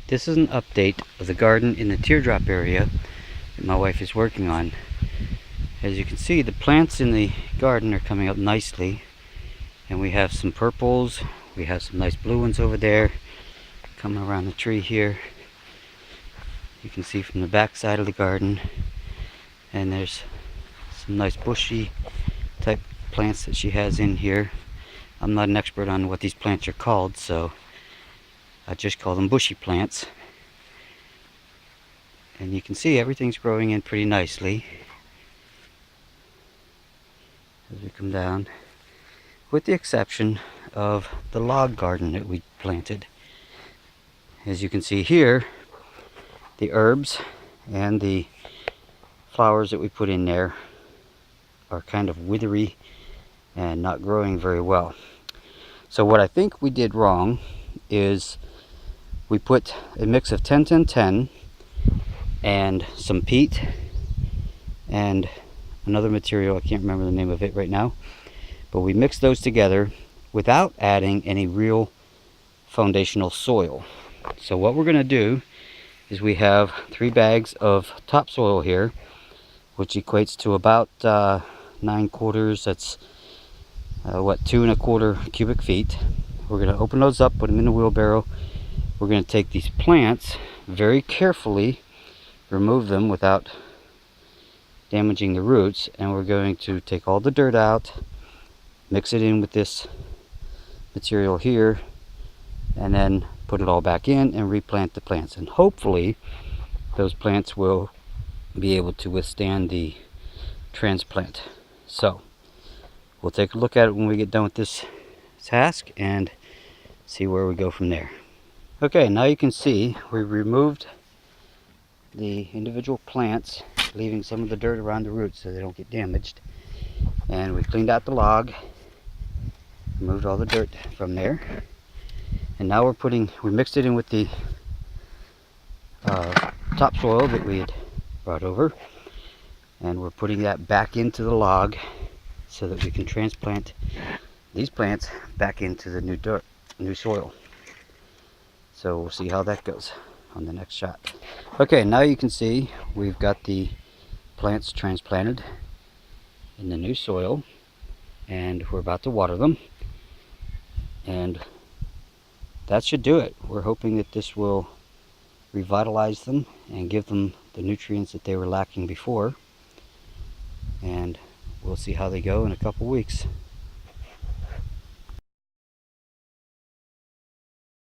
This is an update of the garden in the teardrop area that my wife is working on. As you can see, the plants in the garden are coming up nicely, and we have some purples, we have some nice blue ones over there coming around the tree here. You can see from the back side of the garden, and there's some nice bushy type plants that she has in here. I'm not an expert on what these plants are called, so I just call them bushy plants. And you can see everything's growing in pretty nicely as we come down, with the exception of the log garden that we planted. As you can see here, the herbs and the flowers that we put in there are kind of withery and not growing very well. So what I think we did wrong is we put a mix of 10-10-10 and some peat and another material, I can't remember the name of it right now, but we mixed those together without adding any real foundational soil. So what we're going to do is we have 3 bags of topsoil here, which equates to about 9 quarters, that's 2 1/4 cubic feet. We're going to open those up, put them in the wheelbarrow. We're going to take these plants, very carefully remove them without damaging the roots, and we're going to take all the dirt out, mix it in with this material here, and then put it all back in and replant the plants. And hopefully those plants will be able to withstand the transplant. So we'll take a look at it when we get done with this task and see where we go from there. Okay, now you can see we removed the individual plants, leaving some of the dirt around the roots so they don't get damaged. And we cleaned out the log, removed all the dirt from there. And now we mixed it in with the topsoil that we had brought over. And we're putting that back into the log so that we can transplant these plants back into the new soil. So we'll see how that goes on the next shot. Okay, now you can see we've got the plants transplanted in the new soil, and we're about to water them, and that should do it. We're hoping that this will revitalize them and give them the nutrients that they were lacking before, and we'll see how they go in a couple weeks.